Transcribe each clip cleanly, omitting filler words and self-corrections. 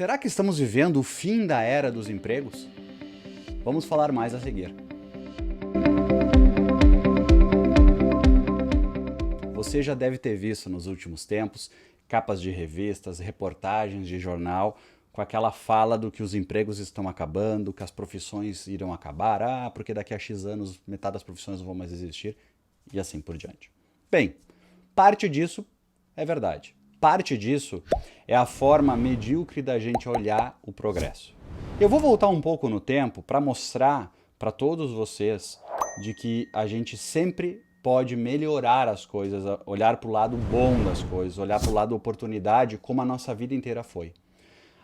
Será que estamos vivendo o fim da era dos empregos? Vamos falar mais a seguir. Você já deve ter visto nos últimos tempos capas de revistas, reportagens de jornal com aquela fala do que os empregos estão acabando, que as profissões irão acabar, porque daqui a X anos metade das profissões não vão mais existir e assim por diante. Bem, parte disso é verdade. Parte disso é a forma medíocre da gente olhar o progresso. Eu vou voltar um pouco no tempo para mostrar para todos vocês de que a gente sempre pode melhorar as coisas, olhar para o lado bom das coisas, olhar para o lado da oportunidade, como a nossa vida inteira foi.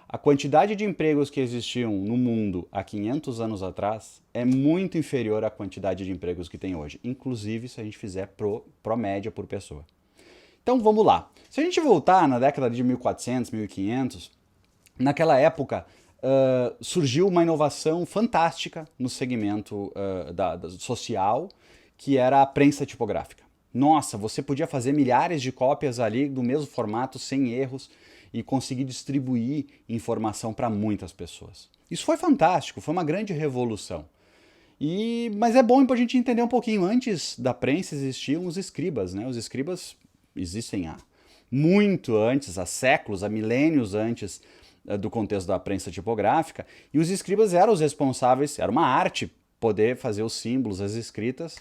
A quantidade de empregos que existiam no mundo há 500 anos atrás é muito inferior à quantidade de empregos que tem hoje, inclusive se a gente fizer pro média por pessoa. Então vamos lá. Se a gente voltar na década de 1400, 1500, naquela época surgiu uma inovação fantástica no segmento social, que era a prensa tipográfica. Nossa, você podia fazer milhares de cópias ali do mesmo formato, sem erros, e conseguir distribuir informação para muitas pessoas. Isso foi fantástico, foi uma grande revolução. Mas é bom para a gente entender um pouquinho. Antes da prensa existiam os escribas, né? Os escribas existem muito antes, há séculos, há milênios antes do contexto da prensa tipográfica, e os escribas eram os responsáveis, era uma arte poder fazer os símbolos, as escritas,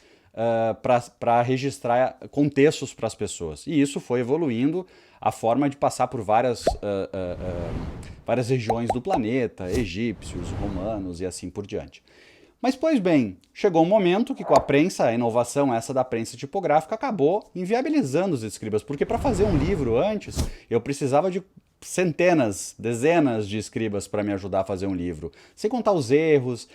para registrar contextos para as pessoas. E isso foi evoluindo a forma de passar por várias regiões do planeta, egípcios, romanos e assim por diante. Mas, pois bem, chegou um momento que com a prensa, a inovação essa da prensa tipográfica acabou inviabilizando os escribas, porque para fazer um livro antes, eu precisava de centenas, dezenas de escribas para me ajudar a fazer um livro. Sem contar os erros,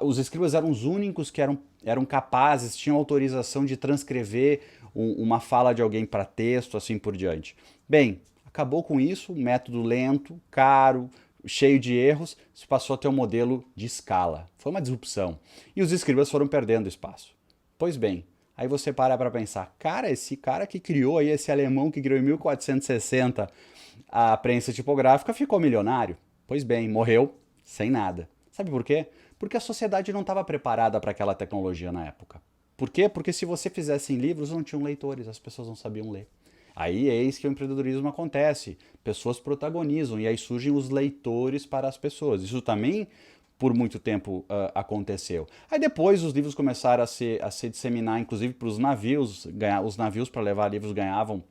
os escribas eram os únicos que eram capazes, tinham autorização de transcrever uma fala de alguém para texto, assim por diante. Bem, acabou com isso, um método lento, caro, cheio de erros, se passou a ter um modelo de escala. Foi uma disrupção. E os escribas foram perdendo espaço. Pois bem, aí você para pensar, cara, esse cara que criou aí, esse alemão que criou em 1460 a prensa tipográfica ficou milionário. Pois bem, morreu sem nada. Sabe por quê? Porque a sociedade não estava preparada para aquela tecnologia na época. Por quê? Porque se você fizesse em livros, não tinham leitores, as pessoas não sabiam ler. Aí eis que o empreendedorismo acontece, pessoas protagonizam e aí surgem os leitores para as pessoas. Isso também por muito tempo aconteceu. Aí depois os livros começaram a se disseminar, inclusive para os navios. Os navios para levar livros ganhavam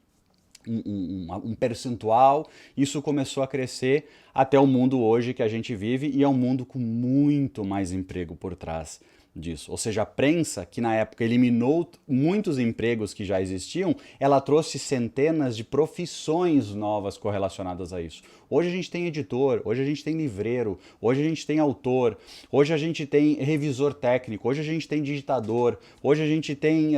um percentual. Isso começou a crescer até o mundo hoje que a gente vive, e é um mundo com muito mais emprego por trás disso. Ou seja, a prensa, que na época eliminou muitos empregos que já existiam, ela trouxe centenas de profissões novas correlacionadas a isso. Hoje a gente tem editor, hoje a gente tem livreiro, hoje a gente tem autor, hoje a gente tem revisor técnico, hoje a gente tem digitador, hoje a gente tem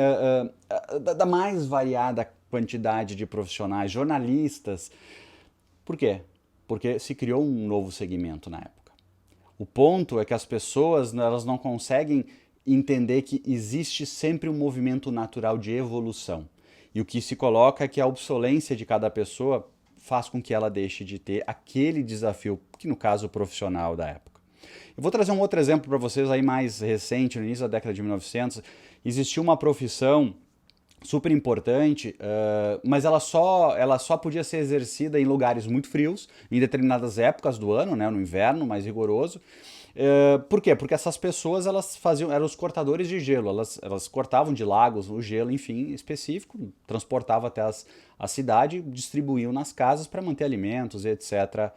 da mais variada quantidade de profissionais, jornalistas. Por quê? Porque se criou um novo segmento na época. O ponto é que as pessoas elas não conseguem entender que existe sempre um movimento natural de evolução. E o que se coloca é que a obsolência de cada pessoa faz com que ela deixe de ter aquele desafio, que no caso o profissional da época. Eu vou trazer um outro exemplo para vocês aí mais recente, no início da década de 1900. Existiu uma profissão super importante, mas ela só podia ser exercida em lugares muito frios, em determinadas épocas do ano, né, no inverno mais rigoroso. Por quê? Porque essas pessoas eram os cortadores de gelo, elas cortavam de lagos o gelo, enfim, específico, transportavam até a cidade, distribuíam nas casas para manter alimentos e etc.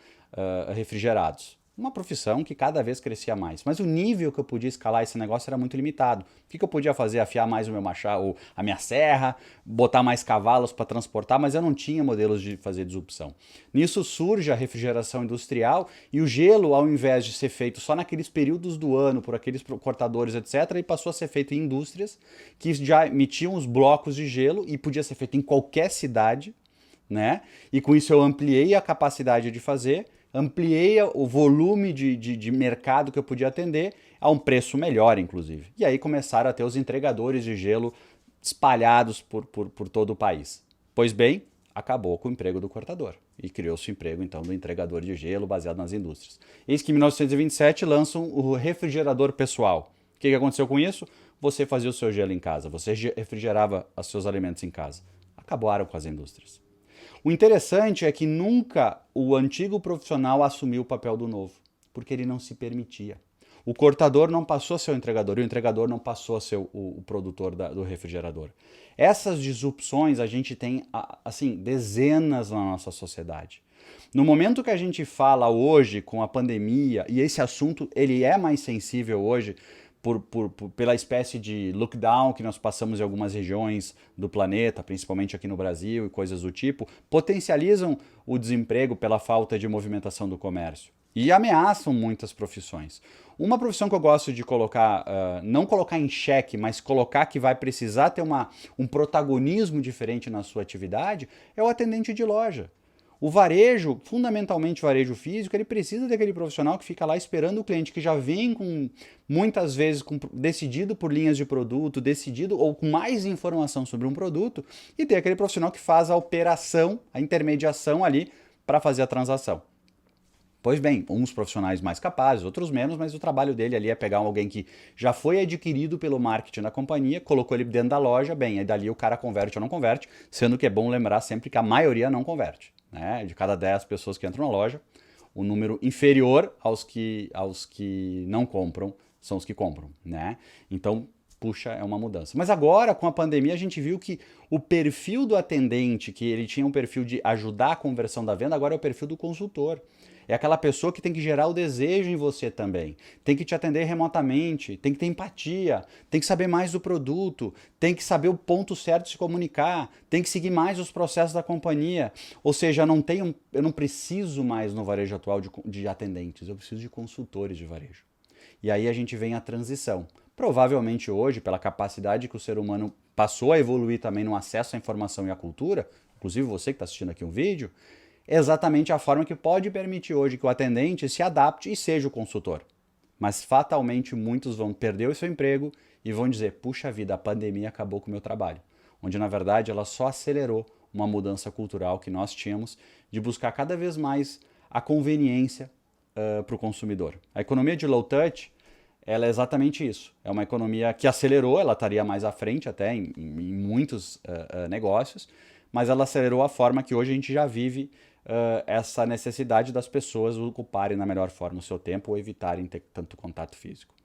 Refrigerados. Uma profissão que cada vez crescia mais. Mas o nível que eu podia escalar esse negócio era muito limitado. O que eu podia fazer? Afiar mais o meu machado, ou a minha serra, botar mais cavalos para transportar, mas eu não tinha modelos de fazer disrupção. Nisso surge a refrigeração industrial, e o gelo, ao invés de ser feito só naqueles períodos do ano, por aqueles cortadores, etc., ele passou a ser feito em indústrias que já emitiam os blocos de gelo e podia ser feito em qualquer cidade, né? E com isso eu ampliei a capacidade de fazer, ampliei o volume de mercado que eu podia atender a um preço melhor, inclusive. E aí começaram a ter os entregadores de gelo espalhados por todo o país. Pois bem, Acabou com o emprego do cortador e criou-se o emprego, então, do entregador de gelo baseado nas indústrias. Eis que em 1927 lançam o refrigerador pessoal. O que aconteceu com isso? Você fazia o seu gelo em casa, você refrigerava os seus alimentos em casa. Acabaram com as indústrias. O interessante é que nunca o antigo profissional assumiu o papel do novo, porque ele não se permitia. O cortador não passou a ser o entregador e o entregador não passou a ser o produtor do refrigerador. Essas disrupções a gente tem, assim, dezenas na nossa sociedade. No momento que a gente fala hoje com a pandemia, e esse assunto ele é mais sensível hoje pela espécie de lockdown que nós passamos em algumas regiões do planeta, principalmente aqui no Brasil e coisas do tipo, potencializam o desemprego pela falta de movimentação do comércio. E ameaçam muitas profissões. Uma profissão que eu gosto de colocar, não colocar em xeque, mas colocar que vai precisar ter um protagonismo diferente na sua atividade, é o atendente de loja. O varejo, fundamentalmente o varejo físico, ele precisa daquele profissional que fica lá esperando o cliente, que já vem muitas vezes decidido por linhas de produto, decidido ou com mais informação sobre um produto, e tem aquele profissional que faz a operação, a intermediação ali para fazer a transação. Pois bem, uns profissionais mais capazes, outros menos, mas o trabalho dele ali é pegar alguém que já foi adquirido pelo marketing da companhia, colocou ele dentro da loja, bem, aí dali o cara converte ou não converte, sendo que é bom lembrar sempre que a maioria não converte. Né? De cada 10 pessoas que entram na loja, o número inferior aos que não compram são os que compram. Né? Então, puxa, é uma mudança. Mas agora, com a pandemia, a gente viu que o perfil do atendente, que ele tinha um perfil de ajudar a conversão da venda, agora é o perfil do consultor. É aquela pessoa que tem que gerar o desejo em você também. Tem que te atender remotamente, tem que ter empatia, tem que saber mais do produto, tem que saber o ponto certo de se comunicar, tem que seguir mais os processos da companhia. Ou seja, eu não preciso mais no varejo atual de atendentes, eu preciso de consultores de varejo. E aí a gente vem a transição. Provavelmente hoje, pela capacidade que o ser humano passou a evoluir também no acesso à informação e à cultura, inclusive você que está assistindo aqui um vídeo, é exatamente a forma que pode permitir hoje que o atendente se adapte e seja o consultor. Mas fatalmente muitos vão perder o seu emprego e vão dizer, puxa vida, a pandemia acabou com o meu trabalho. Onde na verdade ela só acelerou uma mudança cultural que nós tínhamos de buscar cada vez mais a conveniência para o consumidor. A economia de low touch, ela é exatamente isso. É uma economia que acelerou, ela estaria mais à frente até em muitos negócios, mas ela acelerou a forma que hoje a gente já vive essa necessidade das pessoas ocuparem na melhor forma o seu tempo ou evitarem ter tanto contato físico.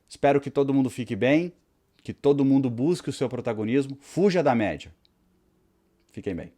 Espero que todo mundo fique bem, que todo mundo busque o seu protagonismo, fuja da média. Fiquem bem.